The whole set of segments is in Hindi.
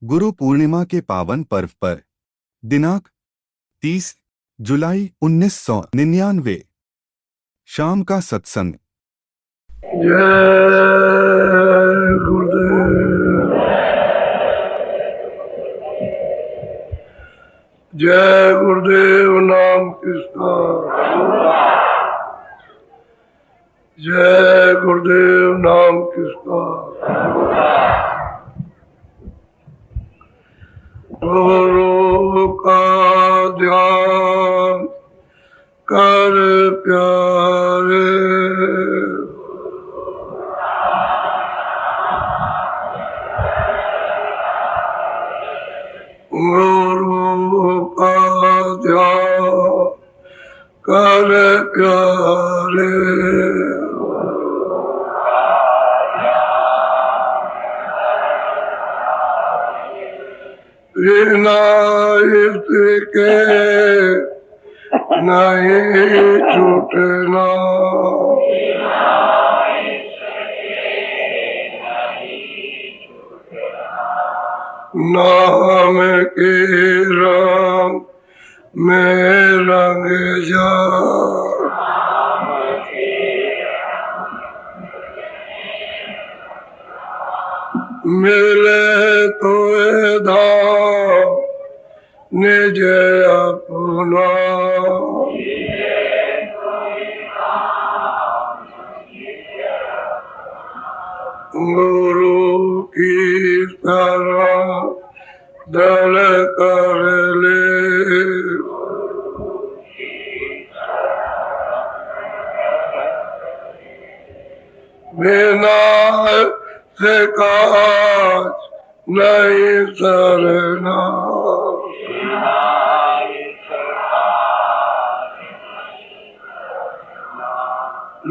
गुरु पूर्णिमा के पावन पर्व पर दिनांक 30 जुलाई 1999 शाम का सत्संग। जय गुरुदेव, जय गुरुदेव नाम किसका, जय गुरुदेव नाम किसका। गुरु का ध्यान कर प्यारे, गुरु का ध्यान कर प्यारे। बिना इसके नहीं छूटना, नाम के रंग में रंग जा, मिले तो धाम निज अपना। गुरु की तरह दल कर ले, बिना से काज नहीं सरना,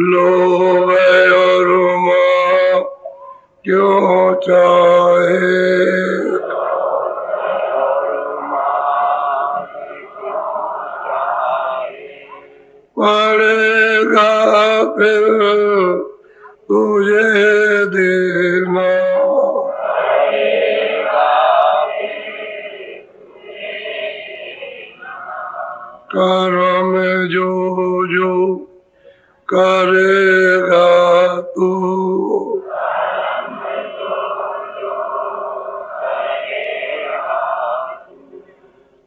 लोभ और मां क्यों चाहे, पड़ेगा फिर तुझे देना। कर्म जो जो करेगा तू,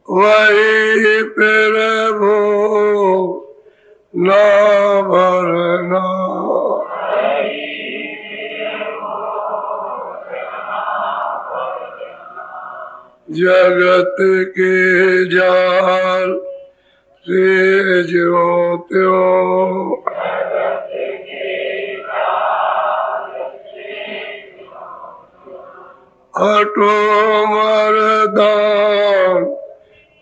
वही फिर वो ना भरना। जगत के जाल से जो त्यों, हटो मर्दान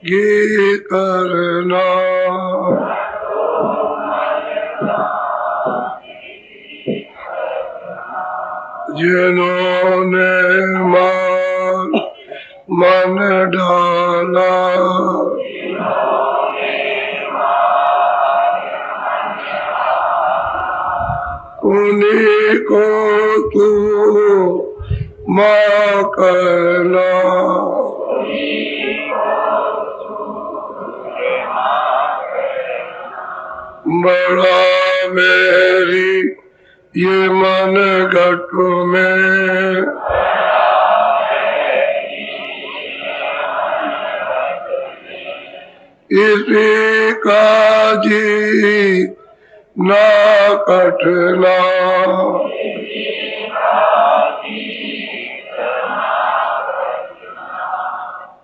घी करना, जिन्होंने मन डाला, उन्हीं को तू माँ करना। बड़ा मेरी ये मन घट में, इसी का जी ना कटना,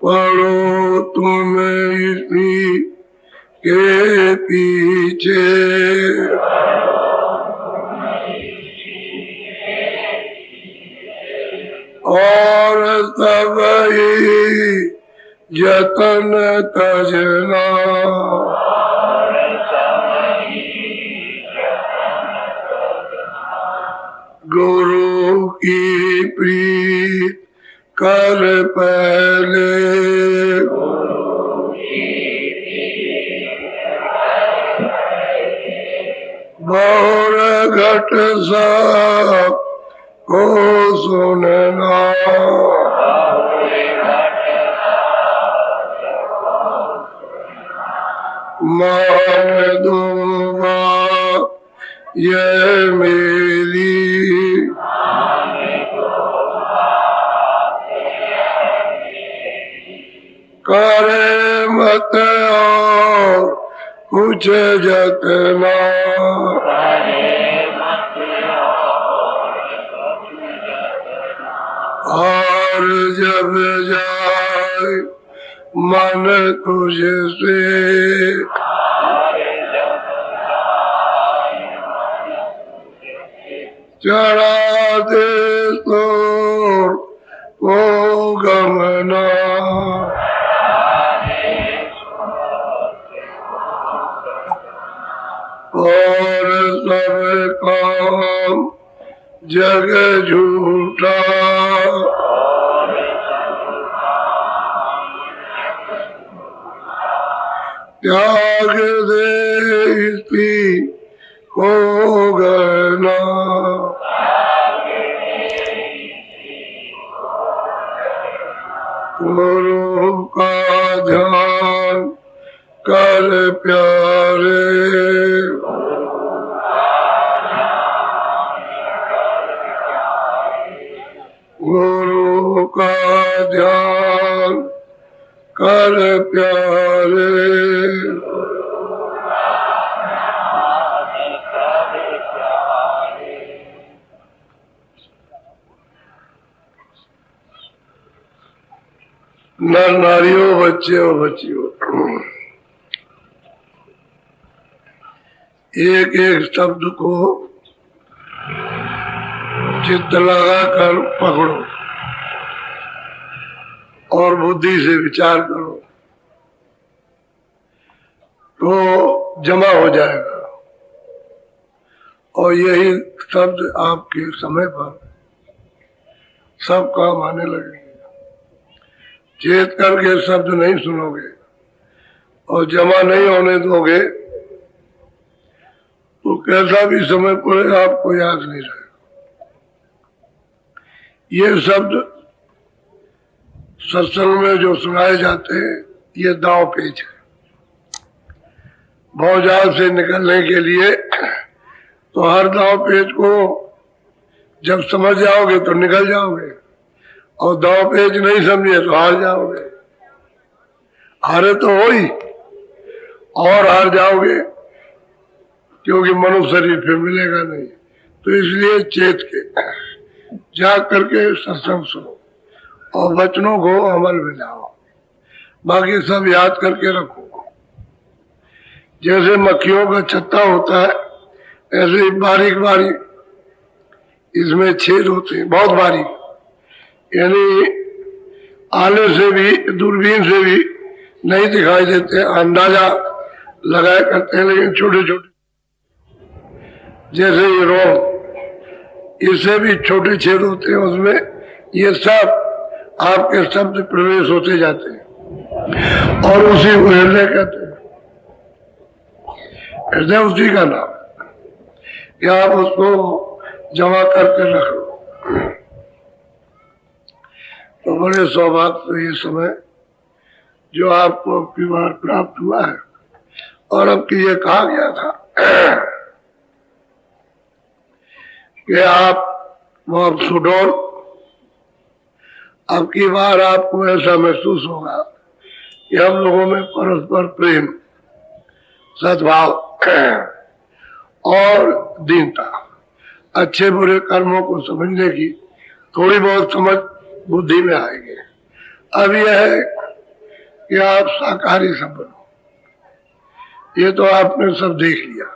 पढ़ो तुम इसी के पीछे, और सब ही जतन तजना। गुरु की प्रीत कर पहले, और घट सब को सुनना। मान दूंगा ये मेरी करे मत और कुछ जतना और जब जाए मन तुझसे चढ़ा दे तो वो गमना और सब काम जग झूठा त्याग दे इसी को गना गुरु का ध्यान कर प्यारे गुरु का ध्यान कर प्यारे नर नारियों बच्चे और बच्चियों एक एक शब्द को चित्त लगा कर पकड़ो और बुद्धि से विचार करो तो जमा हो जाएगा और यही शब्द आपके समय पर सब काम आने लगेंगे। चेत करके शब्द नहीं सुनोगे और जमा नहीं होने दोगे तो कैसा भी समय पड़े आपको याद नहीं रहेगा। ये शब्द सत्संग में जो सुनाए जाते हैं ये दांव पेच है। भौजाल से निकलने के लिए तो हर दांव पेच को जब समझ जाओगे तो निकल जाओगे और दांव पेच नहीं समझे तो हार जाओगे। हारे तो हो ही और हार जाओगे क्योंकि मनुष्य शरीर फिर मिलेगा नहीं। तो इसलिए चेत के जा करके सत्संग सुनो और वचनों को अमल में लाओ। बाकी सब याद करके रखो। जैसे मक्खियों का छत्ता होता है ऐसे ही बारीक बारीक इसमें छेद होते हैं, बहुत बारीक, यानी आले से भी दूरबीन से भी नहीं दिखाई देते, अंदाजा लगाया करते हैं, लेकिन छोटे छोटे जैसे ये रोग इससे भी छोटे छेद होते हैं, उसमें ये सब आपके शब्द प्रवेश होते जाते हैं और उसी को हृदय कहते हैं। हृदय उसी का नाम है कि आप उसको जमा करके रख लो। तो बड़े सौभाग्य ये समय जो आपको अब की बार प्राप्त हुआ है। और अब की ये कहा गया था कि आप बहुत सुडौल, अब की बार आपको ऐसा महसूस होगा कि हम लोगों में परस्पर प्रेम, सद्भाव और दीनता, अच्छे बुरे कर्मों को समझने की थोड़ी बहुत समझ बुद्धि में आएगी। अब यह है कि आप शाकाहारी सब बनो। ये तो आपने सब देख लिया,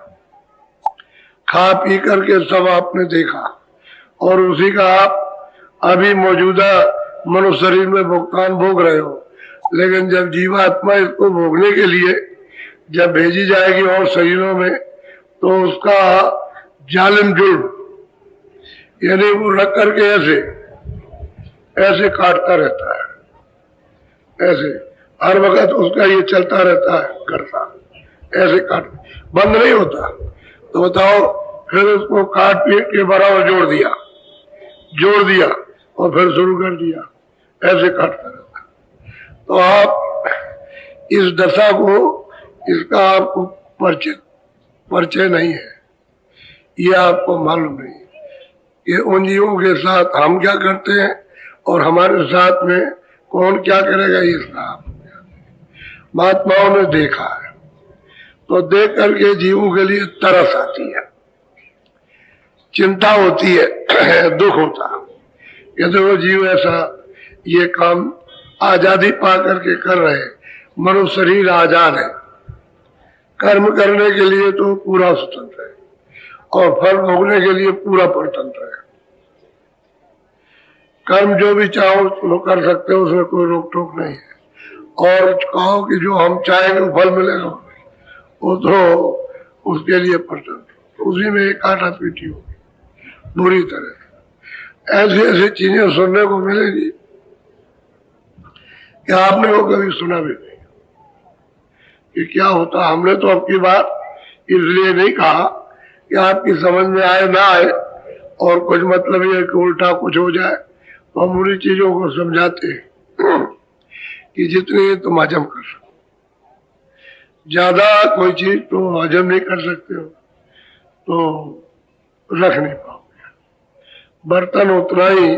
खा पी करके सब आपने देखा और उसी का आप अभी मौजूदा मनुष्य शरीर में भुगतान भोग रहे हो। लेकिन जब जीवात्मा इसको भोगने के लिए जब भेजी जाएगी और शरीरों में तो उसका जालिम जुल्म, यानी वो रख करके ऐसे काटता रहता है, ऐसे हर वक्त उसका ये चलता रहता है, करता ऐसे काट बंद नहीं होता। तो बताओ, फिर उसको काट पीट के बराबर जोड़ दिया और फिर शुरू कर दिया, ऐसे काटता रहता। तो आप इस दशा को इसका आपको परिचय नहीं है, ये आपको मालूम नहीं कि उन जीवों के साथ हम क्या करते हैं और हमारे साथ में कौन क्या करेगा, ये इसका आपको महात्माओं ने देखा है। तो देख करके जीवों के लिए तरस आती है, चिंता होती है, दुख होता है कि देखो जीव ऐसा ये काम आजादी पा करके कर रहे हैं, मनुष्य शरीर आजाद है, कर्म करने के लिए तो पूरा स्वतंत्र है और फल भोगने के लिए पूरा परतंत्र है। कर्म जो भी चाहो तो कर सकते हो, उसमें कोई रोक टोक नहीं है। और कहो कि जो हम चाहेंगे वो फल मिलेगा, वो तो उसके लिए परतंत्र, उसी में एक आटा पीटी होगी बुरी तरह। ऐसी ऐसी चीजें सुनने को मिलेगी कि आपने वो कभी सुना भी नहीं कि क्या होता। हमने तो आपकी बात इसलिए नहीं कहा कि आपकी समझ में आए ना आए और कुछ मतलब ये कि उल्टा कुछ हो जाए, तो हम उन्हीं चीजों को समझाते हैं कि जितने तुम हजम कर सको, ज्यादा कोई चीज तो हजम नहीं कर सकते हो तो रख नहीं पाओगे। बर्तन उतना ही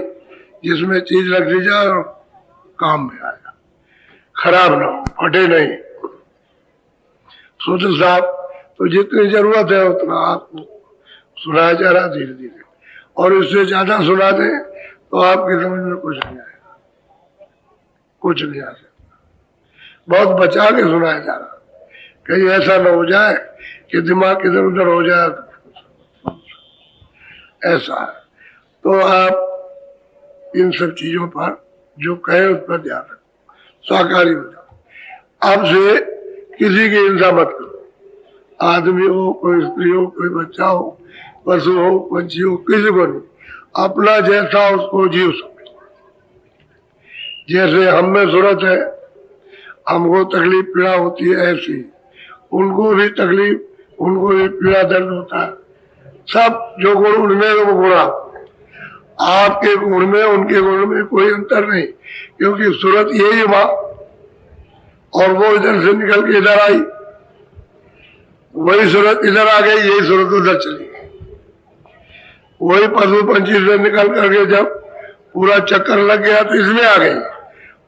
जिसमें चीज रख दी जाए और काम में आएगा, खराब ना हो, फटे नहीं। सोचो साहब, तो जितनी जरूरत है उतना आपको सुनाया जा रहा धीरे धीरे, और इससे ज्यादा सुना दें तो आपकी समझ में कुछ नहीं आएगा, कुछ नहीं आ सकता। बहुत बचा के सुनाया जा रहा, कहीं ऐसा न हो जाए कि दिमाग इधर उधर हो जाए, ऐसा है। तो आप इन सब चीजों पर जो कहे उस पर ध्यान रखो, शाकाहारी हो जाओ। आपसे किसी की हिंसा मत करो, आदमी हो, कोई स्त्री हो, कोई बच्चा हो, पशु हो, पंछी हो, किसी को नहीं, अपना जैसा उसको जीव समझो। जैसे हम में जरूरत है, हमको तकलीफ पीड़ा होती है, ऐसी उनको भी तकलीफ, उनको भी पीड़ा दर्द होता है। सब जो गुण उनमें वो गुण आपके गुण में, उनके गुण में कोई अंतर नहीं, क्योंकि सूरत यही माँ, और वो इधर से निकल के इधर आई, वही सूरत इधर आ गई, यही सूरत उधर चली गई। वही पशु पंछी से निकल करके जब पूरा चक्कर लग गया तो इसमें आ गई,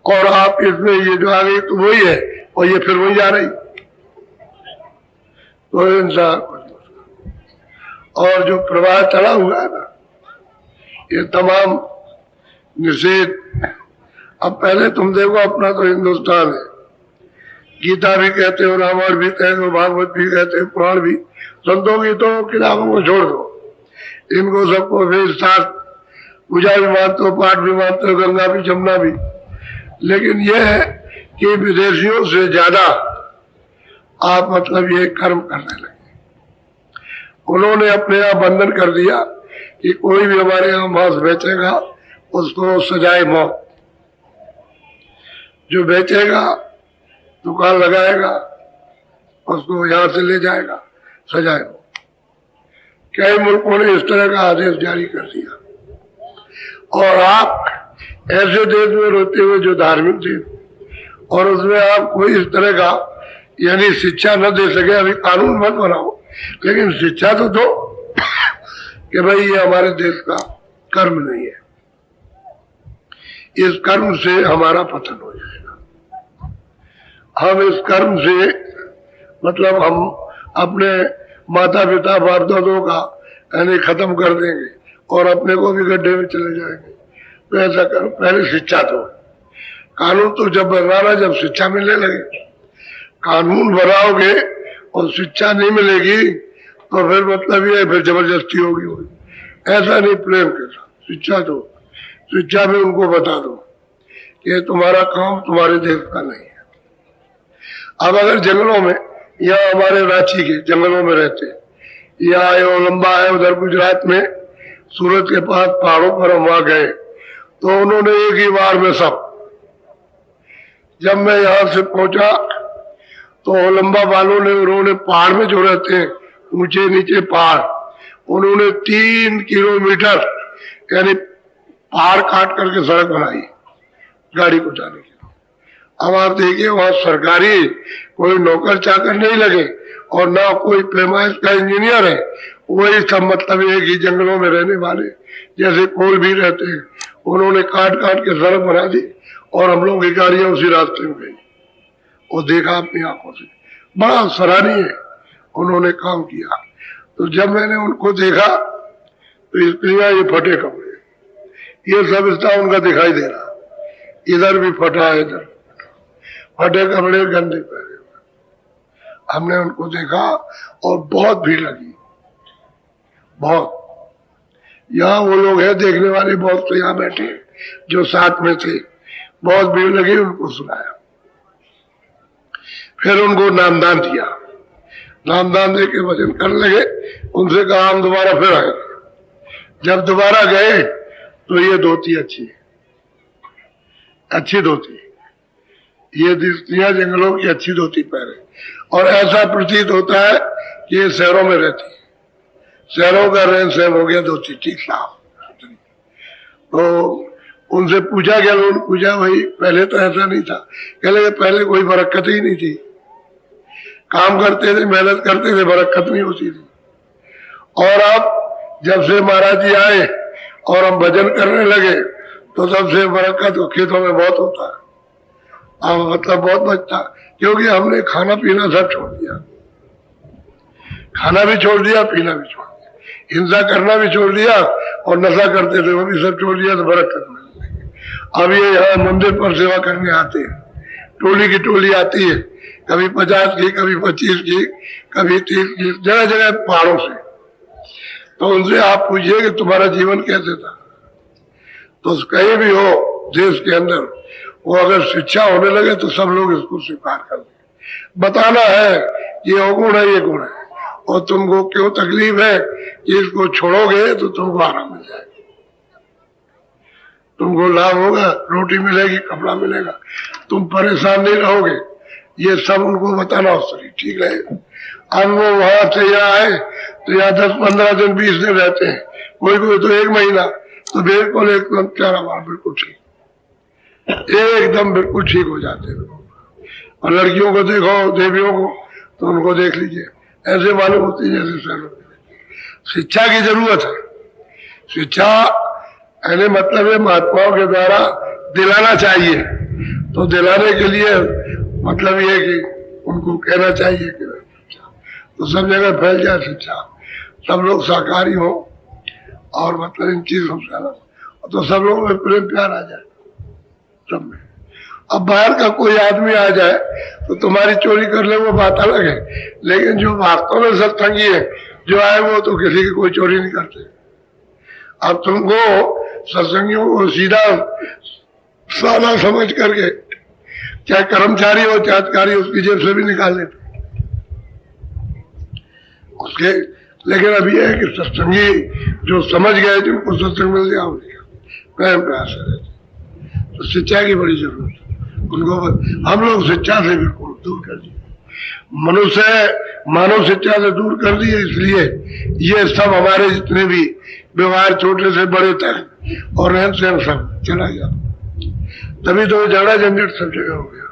और आप इसमें ये जो आ गई तो वही है, और ये फिर वही जा रही। तो इंसान और जो प्रवाह चला हुआ है ना, ये तमाम निषेध। अब पहले तुम देखो, अपना तो हिंदुस्तान है, गीता भी कहते हो, रामायण भी कहते हो, भागवत भी कहते हो, पुराण भी, संतों की तो किताबों को छोड़ दो, इनको सबको वेद शास्त्र पूजा भी मानते हो, पाठ भी मानते हो, गंगा भी जमुना भी। लेकिन यह है कि विदेशियों से ज्यादा आप मतलब ये कर्म करने लगे। उन्होंने अपने यहाँ बंधन कर दिया कि कोई भी हमारे यहाँ मांस बेचेगा उसको सजाए मौत, जो बेचेगा दुकान लगाएगा उसको यहाँ से ले जाएगा सजाए मौत। कई मुल्कों ने इस तरह का आदेश जारी कर दिया, और आप ऐसे देश में रहते हुए जो धार्मिक थे और उसमें आप कोई इस तरह का यानी शिक्षा न दे सके, अभी कानून मत बनाओ, लेकिन शिक्षा तो दो कि भाई ये हमारे देश का कर्म नहीं है, इस कर्म से हमारा पतन हो जाएगा। हम इस कर्म से मतलब हम अपने माता पिता बाप दादों का यानी खत्म कर देंगे और अपने को भी गड्ढे में चले जाएंगे। तो ऐसा करो, पहले शिक्षा दो। कानून तो जब बनाना जब शिक्षा मिलने लगे, कानून बनाओगे और शिक्षा नहीं मिलेगी तो फिर मतलब ये फिर जबरदस्ती होगी। ऐसा नहीं, प्रेम के साथ शिक्षा दो, शिक्षा में उनको बता दो कि तुम्हारा काम तुम्हारे देश का नहीं है। अब अगर जंगलों में या हमारे रांची के जंगलों में रहते, या लंबा है उधर गुजरात में सूरत के पास पहाड़ों पर हम वहां गए तो उन्होंने एक ही बार में सब, जब मैं यहां से पहुंचा तो लंबा वालों ने उन्होंने पहाड़ में जो रहते हैं ऊंचे नीचे पहाड़, उन्होंने 3 किलोमीटर यानी पहाड़ काट करके सड़क बनाई गाड़ी को जाने के लिए। अब आप देखिए वहां सरकारी कोई नौकर चाकर नहीं लगे और ना कोई पैमाइश का इंजीनियर है, वही सब मतलब एक ही जंगलों में रहने वाले जैसे कोल भी रहते हैं, उन्होंने काट काट के सड़क बना दी और हम लोग की गाड़ियां उसी रास्ते में गई। वो देखा अपनी आंखों से, बड़ा सराहनीय उन्होंने काम किया। तो जब मैंने उनको देखा तो स्त्रियां ये फटे कपड़े, ये सब रिश्ता उनका दिखाई दे रहा, इधर भी फटा है, इधर फटे कपड़े, गंदे पहने हुए। हमने उनको देखा और बहुत भीड़ लगी, बहुत। यहाँ वो लोग हैं देखने वाले बहुत, तो यहाँ बैठे जो साथ में थे, बहुत भीड़ लगी, उनको सुनाया। फिर उनको नामदान दिया, नामदान दे के भजन करने लगे। उनसे कहा हम दोबारा फिर आएंगे। जब दोबारा गए तो ये धोती अच्छी धोती, ये स्त्रियां जंगलों की अच्छी धोती पहने, और ऐसा प्रतीत होता है कि ये शहरों में रहती है, शहरों का रहन सहन हो गया धोती ठीक साफ। तो उनसे पूछा गया, उन्होंने पूछा भाई पहले तो ऐसा नहीं था। कह लगे पहले कोई बरकत ही नहीं थी, काम करते थे, मेहनत करते थे, बरकत नहीं होती थी। और अब जब से महाराज जी आए और हम भजन करने लगे तो तब से बरकत खेतों में बहुत होता है, अब मतलब बहुत बचता, क्योंकि हमने खाना पीना सब छोड़ दिया, खाना भी छोड़ दिया, पीना भी छोड़ दिया, हिंसा करना भी छोड़ दिया, और नशा करते थे वो भी सब छोड़ दिया, तो बरकत मिलने लगी। अब ये यहाँ मंदिर पर सेवा करने आते हैं, टोली की टोली आती है, कभी 50 की, कभी 25 की, कभी 30 की, जगह जगह पहाड़ों से। तो उनसे आप पूछिए कि तुम्हारा जीवन कैसे था, तो कहीं भी हो देश के अंदर, वो अगर शिक्षा होने लगे तो सब लोग इसको स्वीकार कर लेंगे। बताना है ये अवगुण है, ये गुण है, और तुमको क्यों तकलीफ है कि इसको छोड़ोगे तो तुमको आराम मिल जाएगा, तुमको लाभ होगा, रोटी मिलेगी, कपड़ा मिलेगा, तुम परेशान नहीं रहोगे। ये सब उनको बताना उससे ठीक रहेगा। अब वो वहां से यहाँ आए तो यहाँ 10-15 दिन 20 दिन रहते हैं, कोई कोई तो 1 महीना, तो बिल्कुल एकदम 4 बार बिल्कुल ठीक, एकदम बिल्कुल ठीक हो जाते हैं। और लड़कियों को देखो, देवियों को, तो उनको देख लीजिए, ऐसे मालूम होती है जैसे शहरों में। शिक्षा की जरूरत है, शिक्षा यानी मतलब है महात्माओं के द्वारा दिलाना चाहिए। तो दिलाने के लिए मतलब ये कि उनको कहना चाहिए कि शिक्षा तो सब जगह फैल जाए, शिक्षा सब लोग शाकाहारी हो और मतलब इन चीजों से अलग, तो सब लोगों में प्रेम प्यार आ जाए सब में। अब बाहर का कोई आदमी आ जाए तो तुम्हारी चोरी कर ले, वो बात अलग है, लेकिन जो वास्तव में सत्संगी है जो आए वो तो किसी की कोई चोरी नहीं करते। अब तुमको सत्संगियों को सीधा सादा समझ करके, चाहे कर्मचारी हो चाहे अधिकारी, उसकी जेब से भी निकाल लेते उसके। लेकिन अब यह है कि सत्संगी जो समझ गए, जिनको सत्संग मिल गया, प्रेम प्यार से रहते। तो शिक्षा की बड़ी जरूरत है उनको, हम लोग शिक्षा से बिल्कुल दूर कर दिए, मानव शिक्षा से दूर कर दिए। इसलिए ये सब हमारे जितने भी व्यवहार छोटे से बड़े तक और रहन सहन सब चला गया, तभी तो झगड़ा झंझट सब जगह हो गया।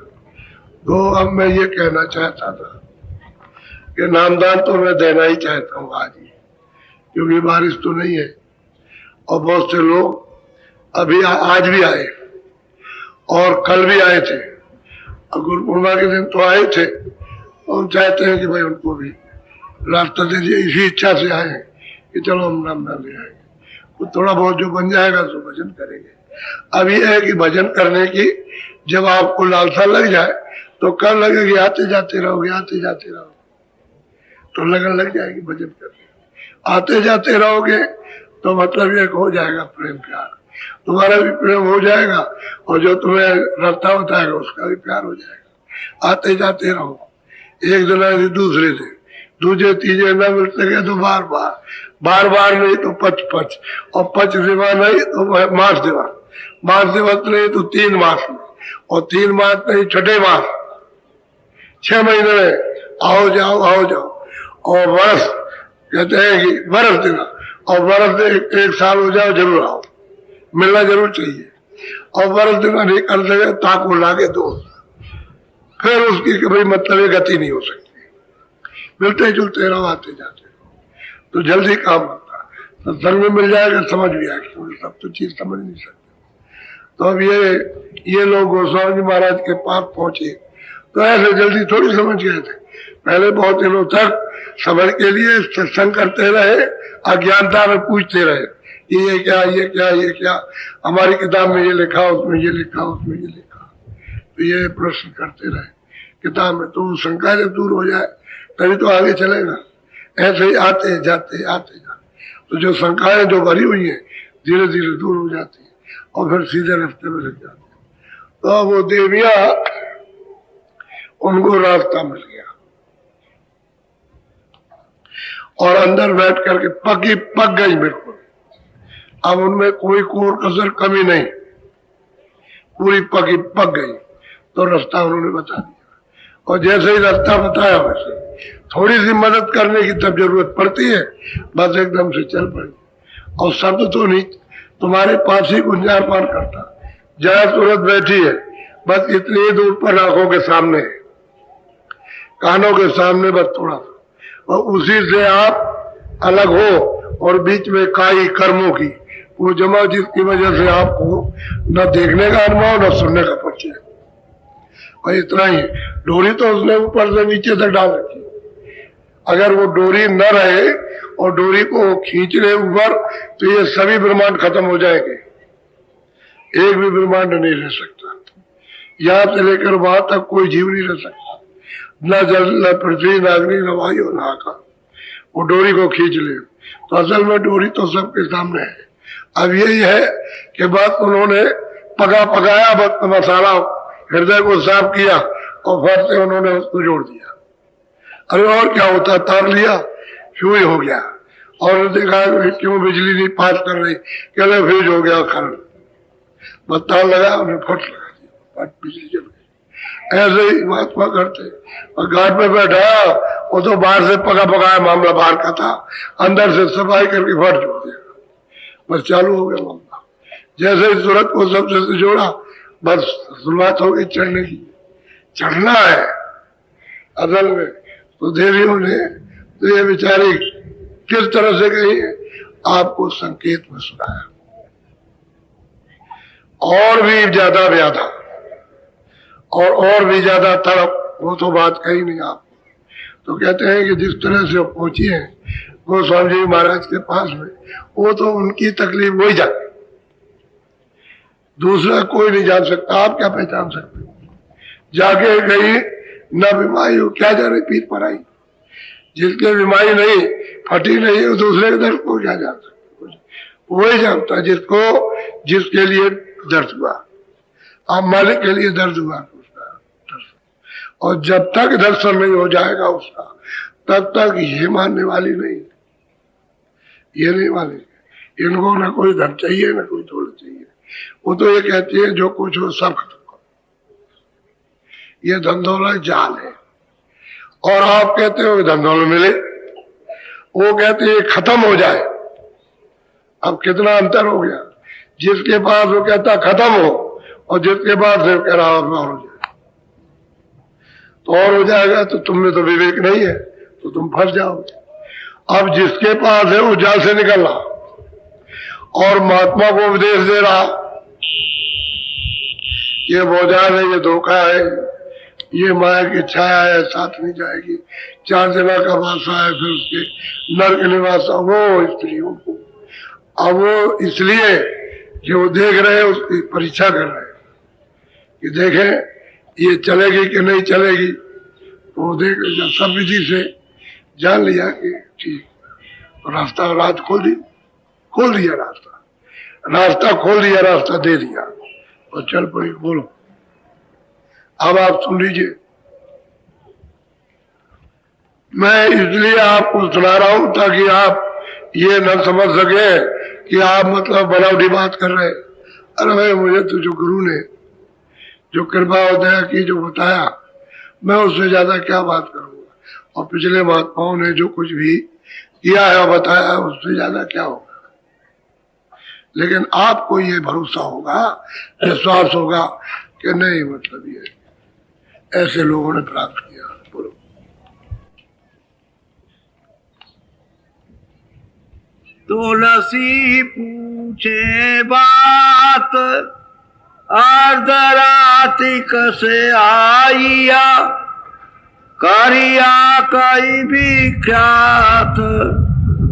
तो अब मैं ये कहना चाहता था कि नामदान तो मैं देना ही चाहता हूँ आज ही, क्योंकि बारिश तो नहीं है और बहुत से लोग अभी आज भी आए और कल भी आए थे, और गुरु पूर्णिमा के दिन तो आए थे। हम चाहते हैं कि भाई उनको भी रास्ता दे दिए, इसी इच्छा से आए कि चलो हम नामदान ले आएंगे, तो थोड़ा बहुत जो बन जाएगा तो भजन करेंगे। अब ये है कि भजन करने की जब आपको लालसा लग जाए तो कल लगेगी, आते जाते रहोगे, आते जाते रहोगे तो लगन लग जाएगी भजन करने, आते जाते रहोगे तो मतलब ये हो जाएगा प्रेम प्यार, तुम्हारा भी प्रेम हो जाएगा और जो तुम्हें रास्ता बताएगा उसका भी प्यार हो जाएगा। आते जाते रहो, एक दिन से दूसरे दिन, दूसरे तीसरे न मिल सके तो बार बार नहीं तो पच, और पच सेवा नहीं तो मास सेवा, मास सेवा नहीं तो 3 मास में, और 3 मास नहीं 6ठे मास, 6 महीने में आओ जाओ। और वर्ष कहते हैं कि बरस देना, और बरस दे 1 साल हो जाओ जरूर आओ, मिलना जरूर चाहिए। और बरस देना नहीं कर सके ताको लागे दो, फिर उसकी कभी मतलब ये गति नहीं हो सकती। मिलते जुलते रहो, आते जाते रहो, तो जल्दी काम होता है। तो संग में मिल जाएगा, समझ भी आएगा, क्योंकि सब तो चीज समझ नहीं सकते। तो अब ये लोग गोस्वामी जी महाराज के पास पहुंचे, तो ऐसे जल्दी थोड़ी समझ गए थे। पहले बहुत दिनों तक समझ के लिए सत्संग करते रहे, अज्ञानता में पूछते रहे, ये क्या, ये क्या, ये क्या, हमारी किताब में ये लिखा, उसमें ये लिखा, उसमें ये लिखा। तो ये प्रश्न करते रहे किताब में, तो शंका जब दूर हो जाए तभी तो आगे चलेगा। ऐसे ही आते जाते आते जाते, तो जो शंकाएं जो भरी हुई है धीरे धीरे दूर हो जाती है और फिर सीधे रास्ते में लग जाते हैं। तो वो देवियां, उनको रास्ता मिल गया और अंदर बैठ करके पक गई बिल्कुल। अब उनमें कोई कोर कसर कमी नहीं, पूरी पक गई। तो रास्ता उन्होंने बता दिया, और जैसे ही रास्ता बताया वैसे थोड़ी सी मदद करने की तब जरूरत पड़ती है, बस एकदम से चल पड़ी। और शब्द तो नहीं, तुम्हारे पास ही गुंजार पार करता, जया सूरत बैठी है, बस इतनी दूर पर आंखों के सामने है, कानों के सामने, बस थोड़ा सा, और उसी से आप अलग हो, और बीच में काई कर्मों की वो जमा, जिसकी वजह से आपको न देखने का अनुभव न सुनने का परिचय। और इतना ही, डोरी तो उसने ऊपर से नीचे तक डाल रखी, अगर वो डोरी न रहे और डोरी को खींच ले ऊपर, तो ये सभी ब्रह्मांड खत्म हो जाएंगे, एक भी ब्रह्मांड नहीं रह सकता। यहां से लेकर वहां तक कोई जीव नहीं रह सकता, न जल, न पृथ्वी, न अग्नि, न वायु, न आकाश। वो डोरी को खींच ले, तो असल में डोरी तो सबके सामने है। अब यही है कि बात उन्होंने पकाया, बस मसाला हृदय को साफ किया और फिर से उन्होंने उसको जोड़ दिया। अरे और क्या होता, तार लिया, फ्यूज हो गया, और देखा क्यों बिजली नहीं पास कर रही, कहते फ्यूज हो गया करंट, बस तार लगा, उन्हें फट लगा दिया, बिजली जल गई। ऐसे ही महात्मा करते। और घाट पे बैठा, वो तो बाहर से पकाया मामला बाहर का था, अंदर से सफाई करके फट जोड़ दिया, बस चालू हो गया मामला। जैसे ही सूरत को सबसे जोड़ा, बस शुरुआत हो गई चढ़ने की। चढ़ना है असल में। तो देवियों ने तो ये बेचारी किस तरह से कही है, आपको संकेत में सुनाया, और भी ज्यादा व्याधा और भी ज्यादा तड़प, वो तो बात कही नहीं आपको। तो कहते हैं कि जिस तरह से वो पहुंची है गोस्वामी जी महाराज के पास में, वो तो उनकी तकलीफ वही जाने, दूसरा कोई नहीं जान सकता। आप क्या पहचान सकते हो? जाके गई न बीमारी हो, क्या जाने पीठ पर आई, जिसके बीमारी नहीं, फटी नहीं, वो दूसरे के दर्द को क्या जान सकते? वही जानता है जिसके लिए दर्द हुआ। आप मालिक के लिए दर्द हुआ उसका दर्द, और जब तक दर्शन नहीं हो जाएगा उसका, तब तक ये मानने वाली नहीं, ये नहीं मानेगी। इनको ना कोई धन चाहिए, ना कोई दौलत चाहिए। वो तो ये कहती है जो कुछ हो सब खत्म करो, ये धन दौलत जाल है। और आप कहते हो धन दौलत मिले, वो कहते हैं खत्म हो जाए। अब कितना अंतर हो गया, जिसके पास वो कहता खत्म हो, और जिसके पास वो कह रहा और हो जाए। तो और हो जाएगा, तो तुम में तो विवेक नहीं है, तो तुम फंस जाओगे। अब जिसके पास है वो जाल से निकल रहा, और महात्मा को उपदेश दे रहा, ये भोजाल है, ये धोखा है, ये माया की छाया है, साथ नहीं जाएगी, 4 दिना का वासा है, फिर उसके नर्क निवास, वो स्त्रियों को। अब वो इसलिए कि वो देख रहे हैं, उसकी परीक्षा कर रहे हैं कि देखें ये चलेगी कि नहीं चलेगी। तो वो देख जब सब विधि से जान लिया कि ठीक, रास्ता रात खोल दिया, रास्ता खोल दिया, रास्ता दे दिया, और चल पड़ी। बोलो, अब आप सुन लीजिए। मैं इसलिए आपको सुना रहा हूं ताकि आप ये न समझ सके कि आप मतलब बनावटी बात कर रहे। अरे भाई, मुझे तो जो गुरु ने जो कृपा और दया की, जो बताया, मैं उससे ज्यादा क्या बात करूंगा। और पिछले महात्माओं ने जो कुछ भी किया है और बताया, उससे ज्यादा क्या होगा। लेकिन आपको ये भरोसा होगा, विश्वास होगा कि नहीं, मतलब ये ऐसे लोगों ने प्राप्त किया। बोलो। तुलसी पूछे बात अर्धराति कसे आइया, करिया कई विख्यात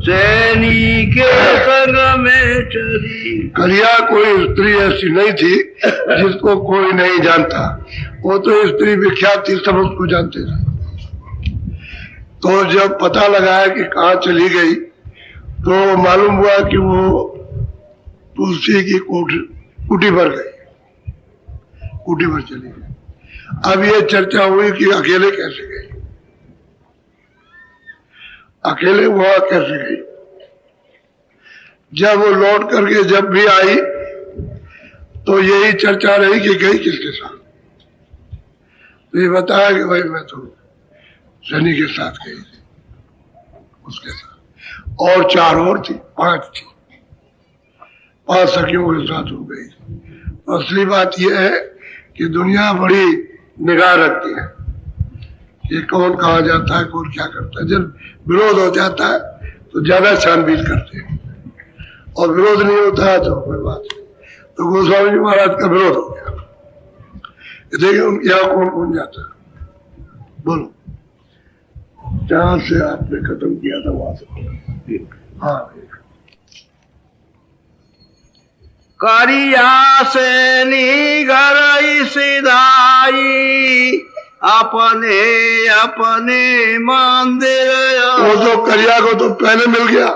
सैनी के संग में चली। करिया कोई स्त्री ऐसी नहीं थी जिसको कोई नहीं जानता, वो तो स्त्री विख्यात थी, सब उसको जानते थे। तो जब पता लगाया कि कहाँ चली गई तो मालूम हुआ कि वो तुलसी की कुटी पर गई, कुटी पर चली गई। अब ये चर्चा हुई कि अकेले कैसे गई, अकेले वहां कैसे गई। जब वो लौट करके जब भी आई तो यही चर्चा रही कि गई किसके साथ। तो ये बताया कि भाई मैं तो शनि के साथ गई थी, उसके साथ, और 4 और थी, 5 थी, 5 सखियों के साथ हो गई। तो असली बात यह है कि दुनिया बड़ी निगाह रखती है कि कौन कहाँ जाता है, कौन क्या करता है। जब विरोध हो जाता है तो ज्यादा छानबीन करते हैं, और विरोध नहीं होता है तो कोई बात नहीं। तो गोस्वामी जी महाराज का विरोध हो गया। देखिए उनके यहाँ कौन कौन जाता है। बोलो, जहां से आपने खत्म किया था वहां से। हाँ, करिया से घर सिधाई, अपने अपने मंदिर। वो तो करिया को तो पहले मिल गया,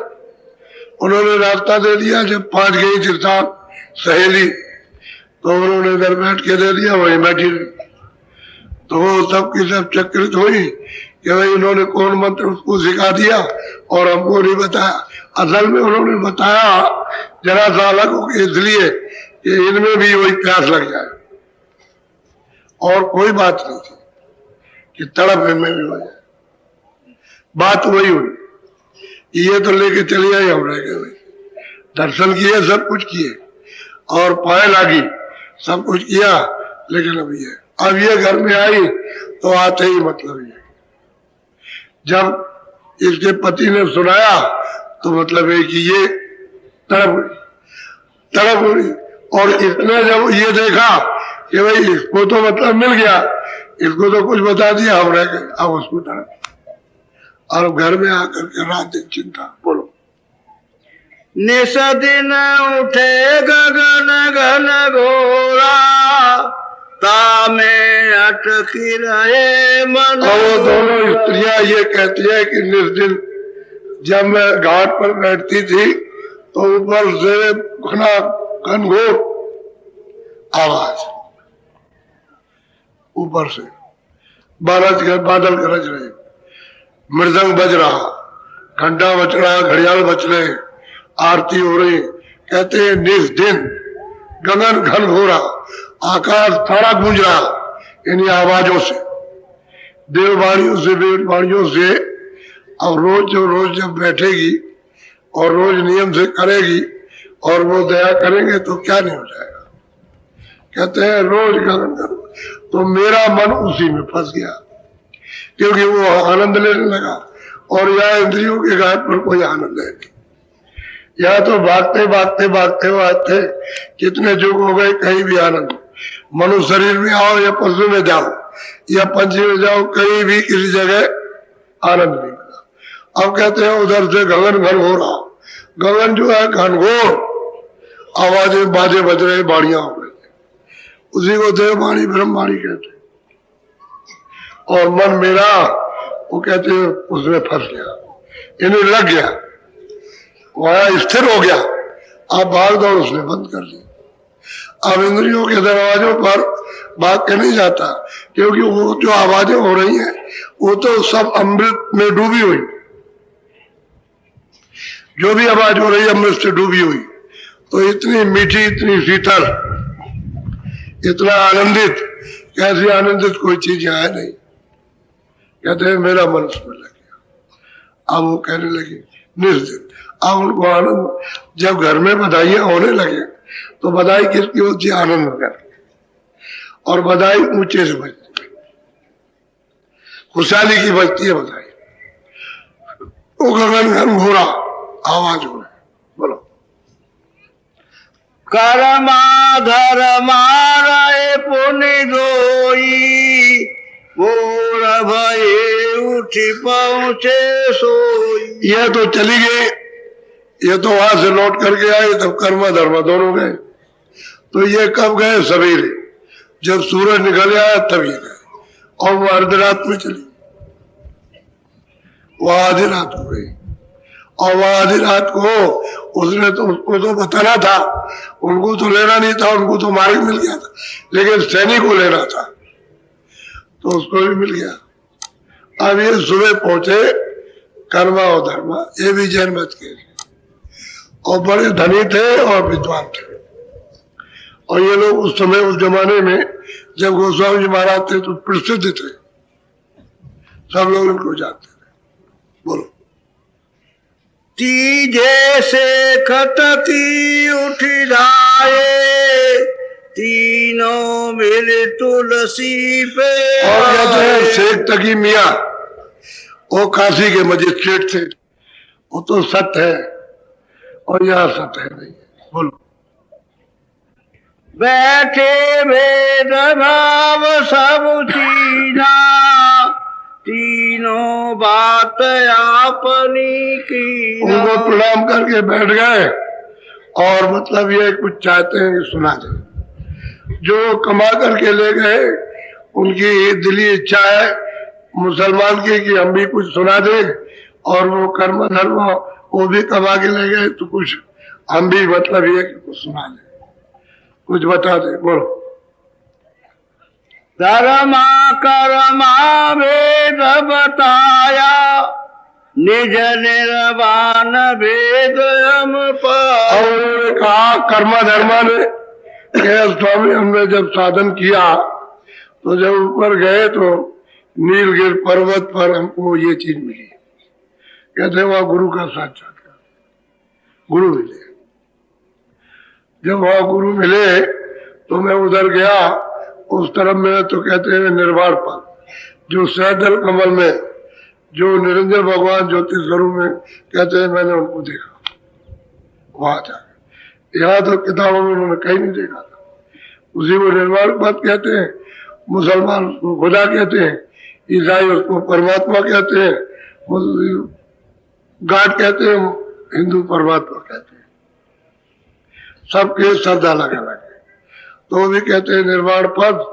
उन्होंने रास्ता दे दिया। जब 5 गई थी साथ सहेली तो उन्होंने इधर बैठ के दे दिया, वही बैठी रही। तो वो सबकी सब चक्रित हुई कि भाई इन्होंने कौन मंत्र उसको सिखा दिया और हमको नहीं बताया। असल में उन्होंने बताया जरा सा अलग हो के इसलिए कि इनमें भी वही प्यास लग जाए, और कोई बात नहीं थी कि तड़प में भी हो जाए। बात वही हुई कि ये तो लेके चले आए, हम रह गए। दर्शन किए, सब कुछ किए, और पाए लागी, सब कुछ किया, लेकिन अब ये घर में आई तो आते ही मतलब ये जब इसके पति ने सुनाया तो मतलब है कि ये तड़प हुई। और इसने जब ये देखा कि भाई इसको तो मतलब मिल गया, इसको तो कुछ बता दिया, हम रह गए, अब उसको तड़प। और घर में आकर के रात दिन चिंता। बोलो। निस दिन उठे गगन घन घोरा, तामे अटकी रहे मन। और वो दोनों स्त्रियां ये कहती है कि निस दिन जब मैं घाट पर बैठती थी तो ऊपर से घना घनघोर आवाज, ऊपर से बादल गरज रहे, मृदंग बज रहा, घंटा बज रहा, घड़ियाल बज रहे, आरती हो रही। कहते हैं निस दिन गगन घन घोरा, आकाश सारा गूंज रहा इन आवाजों से, देववाणियों से, वेदवाणियों से। और रोज जब बैठेगी और रोज नियम से करेगी और वो दया करेंगे तो क्या नहीं हो जाएगा। कहते हैं रोज गगन घन, तो मेरा मन उसी में फंस गया, क्योंकि वो आनंद लेने लगा। और यहाँ इंद्रियों के घाट पर कोई आनंद है नहीं, यहाँ तो भागते भागते भागते भागते कितने युग हो गए, कहीं भी आनंद। मनुष्य शरीर में आओ या पशु में जाओ या पंछी में जाओ, कहीं भी किसी जगह आनंद नहीं मिला। अब कहते हैं उधर से गगन घन हो रहा, गगन जो है घनघोर, आवाजें बाजे बज रहे, बाड़ियां हो रही, उसी को देववाणी ब्रह्मवाणी कहते। और मन मेरा, वो कहते हैं उसमें फंस गया, इन्हें लग गया, वहां स्थिर हो गया। अब भाग दौड़ उसने बंद कर दी। अब इंद्रियों के दरवाजों पर भाग के नहीं जाता, क्योंकि वो जो आवाजें हो रही हैं वो तो सब अमृत में डूबी हुई, जो भी आवाज हो रही है अमृत से डूबी हुई। तो इतनी मीठी, इतनी शीतल, इतना आनंदित, कैसी आनंदित कोई चीज है नहीं। कहते हैं मेरा मन उसमें लग गया। अब वो कहने लगी निश्चित। अब उनको आनंद, जब घर में बधाइयां होने लगे तो बधाई किसकी होती है? आनंद कर, और बधाई ऊंचे से बजती है। खुशहाली की बस्ती है बताइए। वो गगन घन घोरा आवाज हो बोलो। कर्मा धर्मा रहे पुनि दोई, बोर भये उठी पहुँचे सोई। ये तो चली गई, ये तो वहां से लौट करके आए, तब कर्म धर्म दोनों गए। तो ये कब गए? सवेरे, जब सूरज निकल आया तब ये गए, और वो अर्धरात में चली, वह आधी रात हो गई। और वह आधी रात को उसने तो, उसको तो बताना था, उनको तो लेना नहीं था, उनको तो मार्ग मिल गया था, लेकिन सैनिक को लेना था तो उसको भी मिल गया। अब ये सुबह पहुंचे कर्मा और धर्मा, ये भी जैन मत के, और बड़े धनी थे और विद्वान थे। और ये लोग उस समय, उस जमाने में जब गोस्वामी जी महाराज थे तो प्रसिद्ध थे, सब लोग इनको जानते थे। बोलो। तीजे से खटकी उठी धाये, तीनों मिल तुलसी पे। और कहते हैं शेख तकी मियाँ, वो काशी के मजिस्ट्रेट थे, वो तो सत्य है और यहाँ सत्य है नहीं। बोलो। बैठे भेद भाव सब चीना, तीनों बात आपनी की। उनको प्रणाम करके बैठ गए, और मतलब ये कुछ चाहते हैं कि सुना दे। जो कमा करके ले गए, उनकी दिली इच्छा है मुसलमान की कि हम भी कुछ सुना दे, और वो कर्म धर्म वो भी कमा के ले गए, तो कुछ हम भी मतलब ये कि कुछ सुना दे, कुछ बता दे। बोलो। धर्मा कर्मा भेद बताया, निज निर्वाण भेद हम पाया। और उन्होंने कहा कर्मा धर्मा ने कि स्वामी हमने जब साधन किया तो जब ऊपर गए तो नीलगिर पर्वत पर हमको ये चीज मिली। कहते वहां गुरु का साक्षात्कार, गुरु मिले। जब वहां गुरु मिले तो मैं उधर गया, उस तरफ में तो कहते हैं निर्वाण पर, जो सहजल कमल में जो निरंजन भगवान ज्योति स्वरूप में कहते हैं, मैंने उनको देखा वहां जाकर। यहाँ तो किताबों में उन्होंने कहीं नहीं देखा था। उसी को निर्वाण पद कहते हैं, मुसलमान उसको खुदा कहते हैं, ईसाई उसको परमात्मा कहते हैं, गॉड कहते हैं, हिंदू परमात्मा कहते हैं। सबके शब्द अलग अलग है। तो भी कहते हैं निर्वाण पद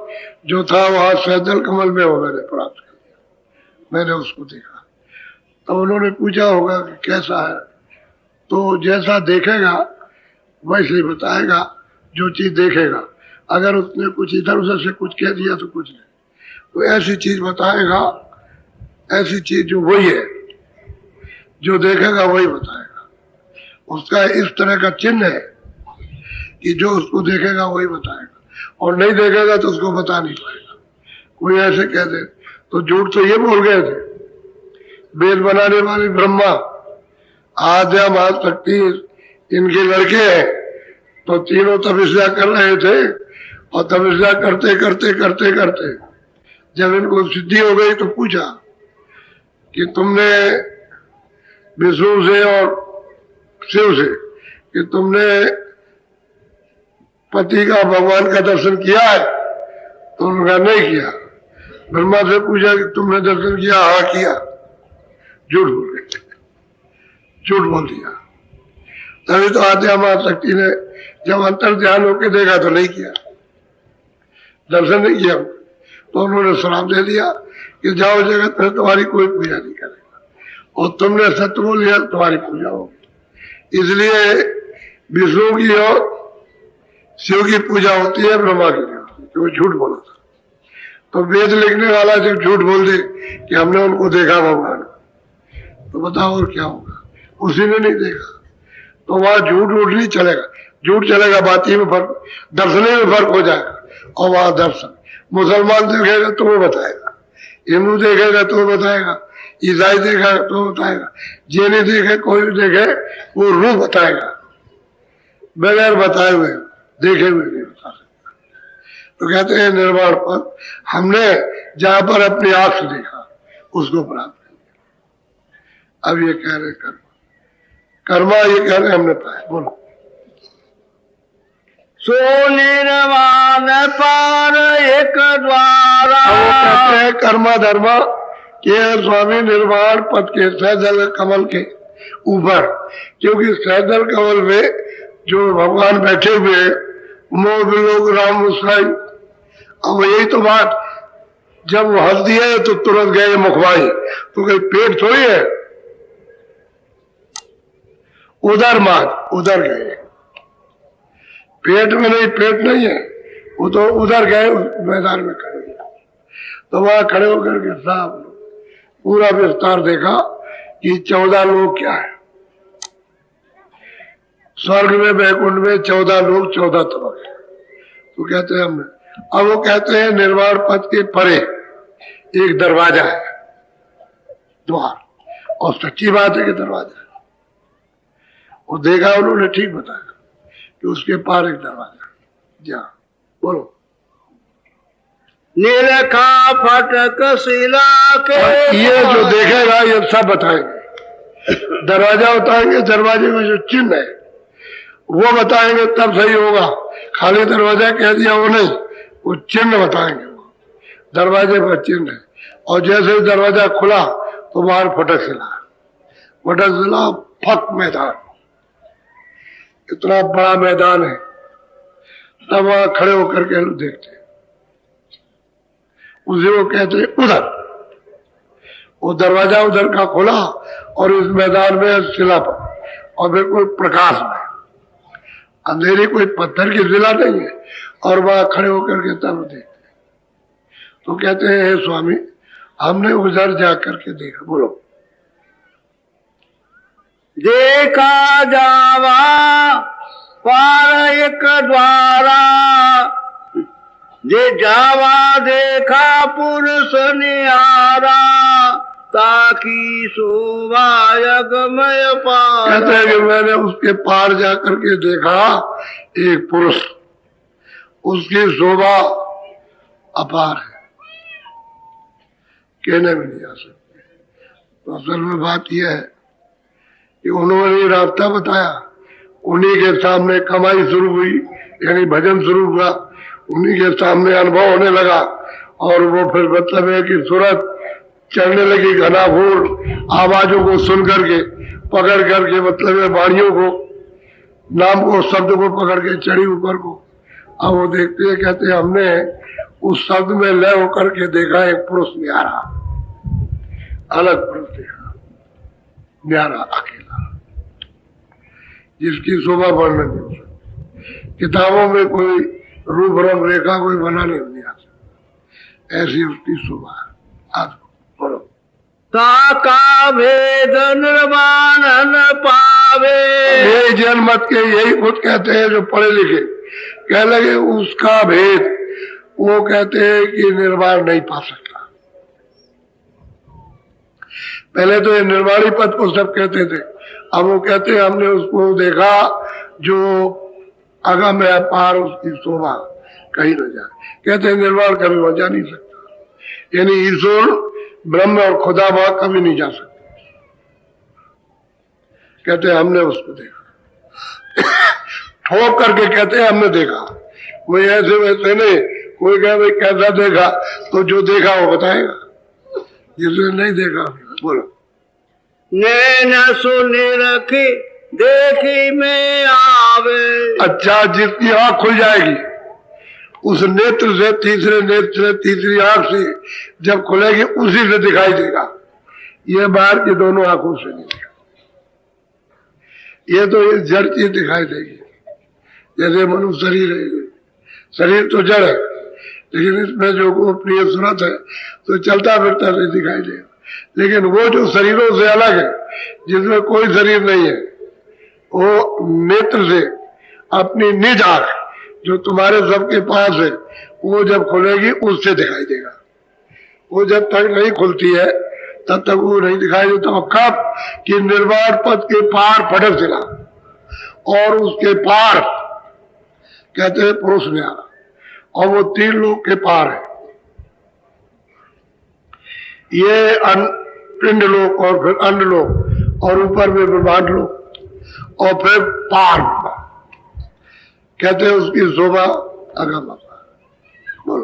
जो था वहां सहजल कमल में वो मैंने प्राप्त कर लिया, मैंने उसको देखा। तो उन्होंने पूछा होगा कि कैसा है, तो जैसा देखेगा वैसे ही बताएगा, जो चीज देखेगा। अगर उसने कुछ इधर उधर से कुछ कह दिया तो कुछ नहीं, तो ऐसी चीज बताएगा, ऐसी चीज जो वही है, जो देखेगा वही बताएगा। उसका इस तरह का चिन्ह है कि जो उसको देखेगा वही बताएगा, और नहीं देखेगा तो उसको बता नहीं पाएगा। कोई ऐसे कह दे तो झूठ तो ये बोल गए थे वेद बनाने वाले ब्रह्मा, आद्या महाशक्ति इनके लड़के हैं। तो तीनों तपस्या कर रहे थे, और तपस्या करते करते करते करते जब इनको सिद्धि हो गई तो पूछा कि तुमने विष्णु से और शिव से कि तुमने पति का भगवान का दर्शन किया है? तो उन्होंने नहीं किया। ब्रह्मा से पूछा कि तुमने दर्शन किया? हाँ किया। झूठ बोल गए, झूठ बोल दिया। तभी तो आद्या महाशक्ति ने जब अंतर ध्यान होके देखा तो नहीं किया, दर्शन नहीं किया। तो उन्होंने श्राप दे दिया कि जाओ जगत में तुम्हारी कोई पूजा नहीं करेगा, और तुमने सत्य बोल लिया तुम्हारी पूजा होगी। इसलिए विष्णु की और शिव की पूजा होती है, ब्रह्मा की नहीं होती, तो झूठ बोला था। तो वेद लिखने वाला जब झूठ बोल दे कि हमने उनको देखा भगवान, तो बताओ और क्या होगा? उसी ने नहीं देखा तो वहां झूठ उठ नहीं चलेगा। झूठ चलेगा बाती में फर्क, दर्शने में फर्क हो जाएगा। और वहां दर्शन, मुसलमान देखेगा तो वो बताएगा, हिंदू देखेगा तो वो बताएगा, ईसाई देखेगा तो बताएगा, जैनी देखे कोई भी देखे वो रूप बताएगा, बगैर बताए हुए देखे हुए नहीं बता सकता। तो कहते हैं निर्वाण पर हमने जहां पर अपनी आंख से देखा, उसको प्राप्त कर लिया। अब ये कह रहे कर्मा, ये कह रहे हमने पाया। बोलो। सो निर्वाण पार एक द्वारा। वो कहते हैं कर्मा धर्मा के स्वामी निर्वाण पद के सहजल कमल के ऊपर, क्योंकि सहजल कमल में जो भगवान बैठे हुए मोह लोग राम मुस्काई। अब यही तो बात, जब वो हंस दिए तो तुरंत गए मुखवाई, तो कहीं पेट थोड़ी है, उधर मार उधर गए, पेट में नहीं, पेट नहीं है, वो तो उधर गए मैदान में खड़े हुए। तो वहां खड़े होकर के साहब पूरा विस्तार देखा कि 14 लोग क्या है, स्वर्ग में वैकुंठ में 14 लोग 14 तबक है। तो कहते हैं हमने, अब वो कहते हैं निर्वाण पथ के परे एक दरवाजा है, द्वार, और सच्ची बात है कि दरवाजा है। वो देखा उन्होंने, ठीक बताया कि उसके पार एक दरवाजा है। जा बोलो। निरखा फटक शिला के। ये जो देखेगा ये सब बताएंगे, दरवाजा बताएंगे, दरवाजे में जो चिन्ह है वो बताएंगे, तब सही होगा। खाली दरवाजा कह दिया वो नहीं, वो चिन्ह बताएंगे, वो दरवाजे पर चिन्ह है। और जैसे ही दरवाजा खुला तो बाहर फटक सिला, फटक सिला, फक मैदान, इतना बड़ा मैदान है। तब वहां खड़े होकर के लोग देखते, उसे वो कहते उधर, वो दरवाजा उधर का खुला और इस मैदान में शिला पर, और बिल्कुल प्रकाश में, अंधेरी कोई पत्थर की शिला नहीं है। और वहां खड़े होकर के तब देखते, तो कहते हैं हे स्वामी हमने उधर जाकर के देखा। बोलो। देखा जावा पार एक द्वारा, जे जावा देखा पुरुष निहारा, ताकि शोभा यज्ञमय पार। कहते हैं कि मैंने उसके पार जाकर के देखा एक पुरुष, उसकी शोभा अपार है, कहने में नहीं आ सकती। तो असल में बात यह है कि उन्होंने रास्ता बताया, उन्हीं के सामने कमाई शुरू हुई, यानी भजन शुरू हुआ, उन्हीं के सामने अनुभव होने लगा। और वो फिर मतलब है कि सूरत चढ़ने लगी, घना घोर आवाजों को सुन करके, पकड़ करके, मतलब है वाणियों को, नाम को, शब्द को पकड़ के चढ़ी ऊपर को। अब वो देखते हैं, कहते हैं हमने उस शब्द में लय होकर के देखा एक पुरुष न्यारा, अलग पुरुष देखा, न्यारा अकेला, जिसकी शोभा वर्णन नहीं हो सकती। किताबों में कोई रूप रंग रेखा कोई बनाने नहीं आ सकती, ऐसी उसकी शोभा है। आज बोलो। ताका भेद निर्वाण न पावे। ये जनमत के यही खुद कहते हैं जो पढ़े लिखे, कह लगे उसका भेद, वो कहते हैं कि निर्वाण नहीं पा सकता। पहले तो ये निर्वाणी पद को सब कहते थे, अब वो कहते हैं हमने उसको देखा जो अगम है अपार, उसकी शोभा कहीं न जाए। कहते हैं निर्वाण कभी वहां जा नहीं सकता, यानी ईश्वर ब्रह्म और खुदा वहां कभी नहीं जा सकते। कहते हैं हमने उसको देखा, ठोक करके कहते हैं हमने देखा, कोई ऐसे वैसे नहीं। कोई कहे भाई कैसा देखा, तो जो देखा वो बताएगा, जिसने नहीं देखा। बोलो। नैन सुनी रखी देखी में आवे। अच्छा, जिसकी आंख खुल जाएगी उस नेत्र से, तीसरे नेत्र से, तीसरी आंख से जब खुलेगी उसी से दिखाई देगा, ये बाहर की दोनों आंखों से नहीं दिखाई। ये तो ये जड़ चीज दिखाई देगी, जैसे मनुष्य शरीर है, शरीर तो जड़ है, लेकिन इसमें जो गोपनीय सूरत है तो चलता फिरता नहीं दिखाई देगा। लेकिन वो जो शरीरों से अलग है, जिसमें कोई शरीर नहीं है, वो नेत्र से अपनी निज आंख जो तुम्हारे सबके पास है, वो जब खुलेगी उससे दिखाई देगा। वो जब तक नहीं खुलती है तब तक वो नहीं दिखाई देता। कब कि निर्वाण पद के पार फटक सिला, और उसके पार कहते हैं पुरुष न्यारा, और वो 3 लोग के पार है। ये पिंड लोक और फिर अन्य लोक और ऊपर में ब्रह्मांड लोक और फिर पार कहते हैं उसकी शोभा अगम बोलो।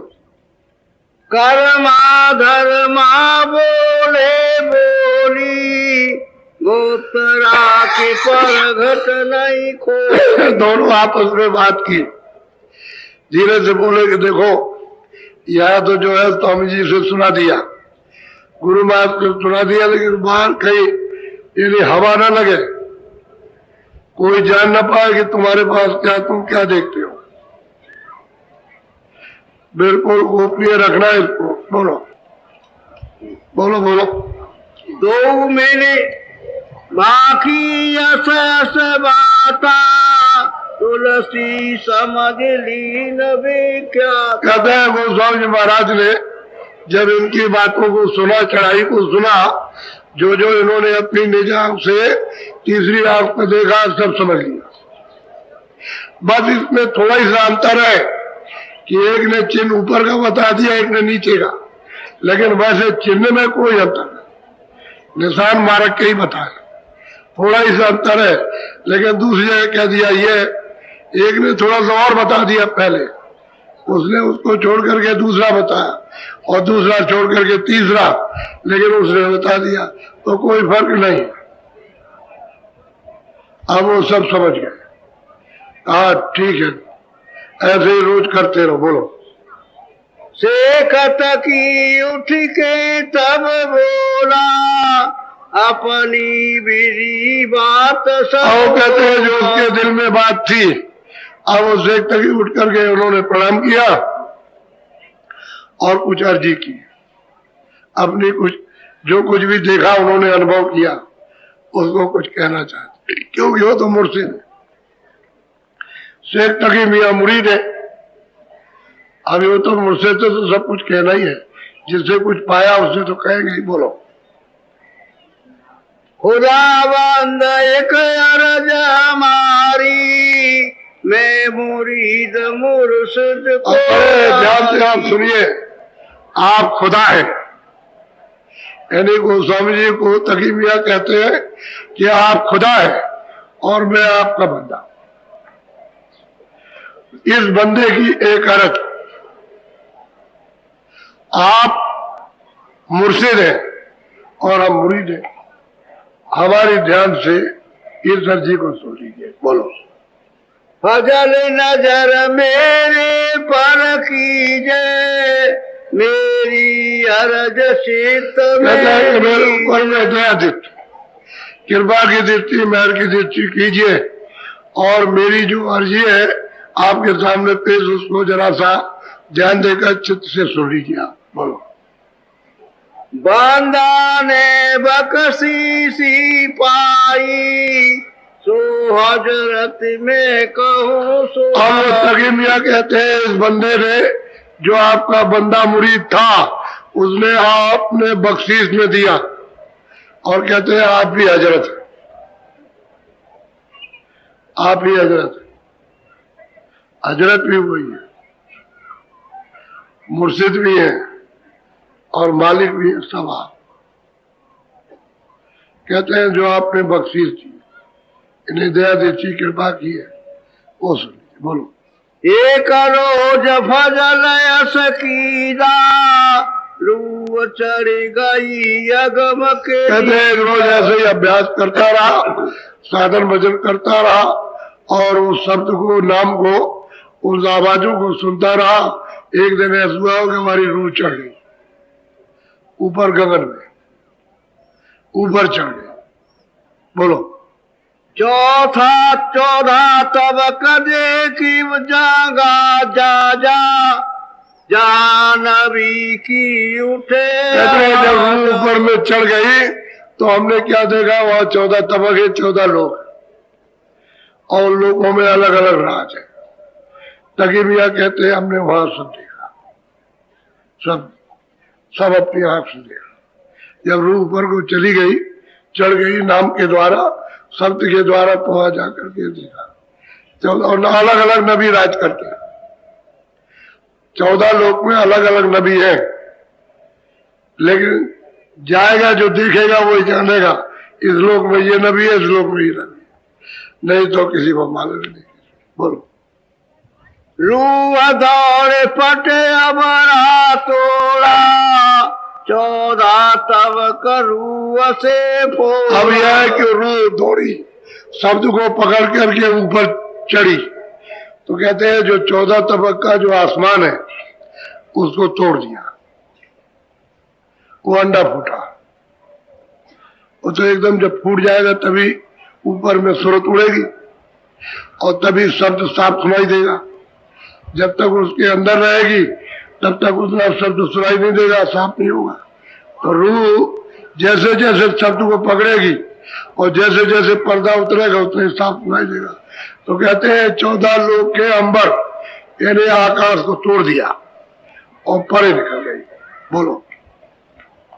कर्मा धर्मा बोले बोली गोत्रा की पर घट नहीं खो। दोनों आपस में बात की, धीरे से बोले कि देखो यह तो जो है स्वामी जी से सुना दिया, गुरु महाराज को सुना दिया, लेकिन बाहर कहीं यानी हवा ना लगे, कोई जान ना पाए कि तुम्हारे पास क्या, तुम क्या देखते हो। बिल्कुल गोपनीय रखना है इसको। बोलो बोलो बोलो। दो महीने बाकी यस यस बाता तुलसी समझ ली न क्या। कहते हैं गोस्वामी जी महाराज ने जब इनकी बातों को सुना, चढ़ाई को सुना, जो जो इन्होंने अपनी निज आंख से तीसरी आंख में देखा सब समझ लिया। बस इसमें थोड़ा ही सा अंतर है कि एक ने चिन्ह ऊपर का बता दिया, एक ने नीचे का, लेकिन वैसे चिन्ह में कोई अंतर नहीं, निशान मार्ग के ही बताए, थोड़ा ही सा अंतर है। लेकिन दूसरी जगह कह दिया ये, एक ने थोड़ा सा और बता दिया पहले, उसने उसको छोड़ करके दूसरा बताया और दूसरा छोड़ करके तीसरा, लेकिन उसने बता दिया, तो कोई फर्क नहीं। अब वो सब समझ गए। हाँ ठीक है, ऐसे ही रोज करते रहो। बोलो। शेखत की उठ के तब बोला अपनी बिरी बात सब। कहते हैं जो उसके दिल में बात थी, अब वो शेख तक ही उठ करके उन्होंने प्रणाम किया और कुछ अर्जी की, अपनी कुछ जो कुछ भी देखा उन्होंने अनुभव किया उसको कुछ कहना चाहते, क्योंकि वो तो मुर्शिद है, शेख तकी मियां मुरीद है। अभी वो तो मुर्शिद तो सब कुछ कहना ही है, जिससे कुछ पाया उससे तो कहेंगे ही। बोलो। खुदाबंद एक अर्ज हमारी मैं मुरीद मुर्शिद को। ध्यान से आप सुनिए, आप खुदा है, यानी गोस्वामी जी को तकी मियां कहते हैं कि आप खुदा है और मैं आपका बंदा। इस बंदे की एक अर्ज, आप मुर्शिद हैं और हम मुरीद हैं, हमारी ध्यान से इस अर्जी को सुन लीजिए। बोलो। फजल नजर मेरे पर कीजे मेरी अर्ज शीत मेरे ऊपर में दया दृष्टि, कृपा की दृष्टि, मेहर की दृष्टि कीजिए और मेरी जो अर्जी है आपके सामने पेश, उसको जरा सा ध्यान देकर चित्त से सुन लीजिए। आप बोलो। बांदा ने बकसी सी पाई सो हजरत में कहूँ सो। और तकी मियां कहते हैं इस बंदे ने, जो आपका बंदा मुरीद था, उसने आपने बख्शीश में दिया और कहते हैं आप भी हजरत है, आप ही हजरत है। हजरत भी वही है, मुर्शिद भी है और मालिक भी है, सब आप। कहते हैं जो आपने बख्शीश दी, इन्हें दया देती कृपा की है, वो सुनिए। बोलो। एक रोज फजल सकीदा रू चढ़ गई अगम के। कहते हैं एक रोज ऐसे ही अभ्यास करता रहा, साधन भजन करता रहा और उस शब्द को, नाम को, उस आवाजों को सुनता रहा। एक दिन ऐसा हुआ कि हमारी रूह चढ़ गई ऊपर गगन में, ऊपर चढ़ गई। बोलो। चौथा तब कदे की जागा जा जा जानवी की उठे। कहते हैं जब रूह ऊपर में चढ़ गई तो हमने क्या देखा, वहां 14 तबक है, 14 लोग और लोगों में अलग अलग राज है। तकी मियां कहते हैं हमने वहां सब देखा, सब अपनी आंख से देखा। जब रूह ऊपर को चली गई, चढ़ गई नाम के द्वारा, शब्द के द्वारा, तो वहां जाकर के देखा। और अलग अलग नबी राज करते हैं, 14 लोक में अलग अलग नबी हैं, लेकिन जाएगा, जो दिखेगा वही जानेगा, इस लोक में ये नबी है, इस लोक में ये नबी है, नहीं तो किसी को मालूम नहीं। बोलो। रूह दौड़े पटे अबरा तोड़ा, 14 तब करूँ से फोड़ा। अब यह है कि रूह दौड़ी, शब्द को पकड़ करके ऊपर चढ़ी, तो कहते हैं जो 14 तबक का जो आसमान है उसको तोड़ दिया, वो अंडा फूटा। वो तो एकदम जब फूट जाएगा तभी ऊपर में सूरत उड़ेगी और तभी शब्द साफ सुनाई देगा। जब तक उसके अंदर रहेगी तब तक उतना शब्द सुनाई नहीं देगा, साफ नहीं होगा। तो रूह जैसे जैसे शब्द को पकड़ेगी और जैसे जैसे पर्दा उतरेगा उतने साफ सुनाई देगा। तो कहते हैं 14 लोग के अंबर यानी आकाश को तोड़ दिया और परे निकल गई। बोलो।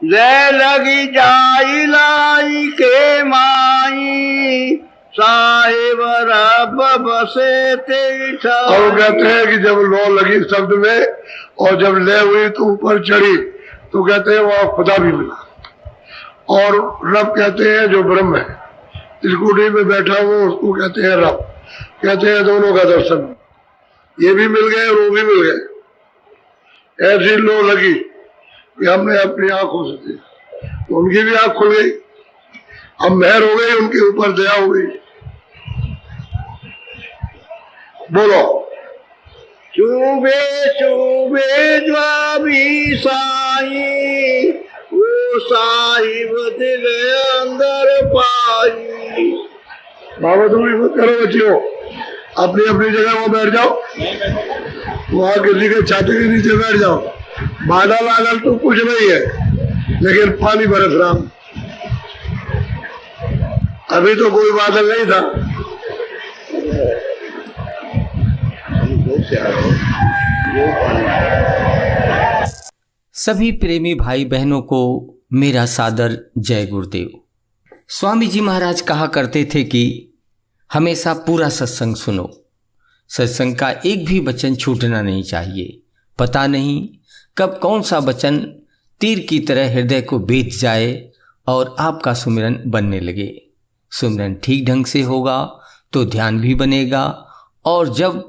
ले लगी जाई लाई के माई, साहिब रब बसे तेरी ठाई। और कहते हैं कि जब लो लगी शब्द में और जब ले हुई तो ऊपर चढ़ी, तो कहते हैं वहां खुदा भी मिला और रब कहते हैं जो ब्रह्म है, इस कुटी में बैठा हुआ उसको कहते हैं रब। कहते हैं दोनों का दर्शन, ये भी मिल गए और वो भी मिल गए। ऐसी लो लगी कि हमने अपनी आंखों से देखा, तो उनकी भी आंख खुल गई, अब मेहर हो गई, उनके ऊपर दया हो गई। बोलो। चुबे चुबे ज्वाबी साई, वो साहिब दिल अंदर पाई। बाबा तुम मत करो बच्चियों, अपनी अपनी जगह वो बैठ जाओ, वहां किसी के छाते के नीचे बैठ जाओ। बादल आगल तो कुछ नहीं है, लेकिन पानी बरस रहा। अभी तो कोई बादल नहीं था। सभी प्रेमी भाई बहनों को मेरा सादर जय गुरुदेव। स्वामी जी महाराज कहा करते थे कि हमेशा पूरा सत्संग सुनो, सत्संग का एक भी वचन छूटना नहीं चाहिए। पता नहीं कब कौन सा वचन तीर की तरह हृदय को बेच जाए और आपका सुमिरन बनने लगे। सुमिरन ठीक ढंग से होगा तो ध्यान भी बनेगा, और जब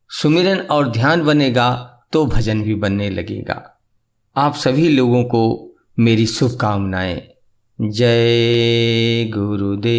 सुमिरन और ध्यान बनेगा तो भजन भी बनने लगेगा। आप सभी लोगों को मेरी शुभकामनाएं। जय गुरुदेव।